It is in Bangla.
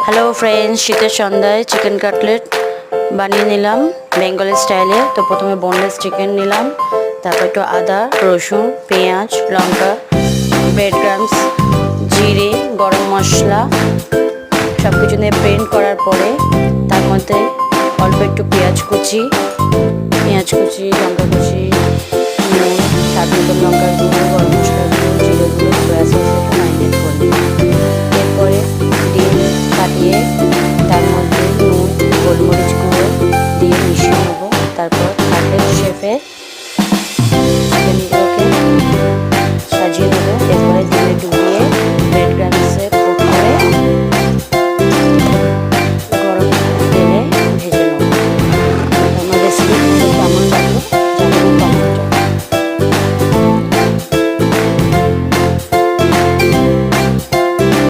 হ্যালো ফ্রেন্ডস, শীতের সন্ধ্যায় চিকেন কাটলেট বানিয়ে নিলাম বেঙ্গলি স্টাইলে। তো প্রথমে বোনলেস চিকেন নিলাম, তারপর একটু আদা, রসুন, পেঁয়াজ, লঙ্কা, ব্রেড ক্রাম্বস, জিরে, গরম মশলা সব কিছু নিয়ে ব্লেন্ড করার পরে তার মধ্যে অল্প একটু পেঁয়াজ কুচি, লঙ্কা কুচি, নুন, স্বাদ মতন লঙ্কার গুঁড়ো, গরম মশলার গুঁড়ো, জিরে গুঁড়ো, সয়া সস একটু মাইনেট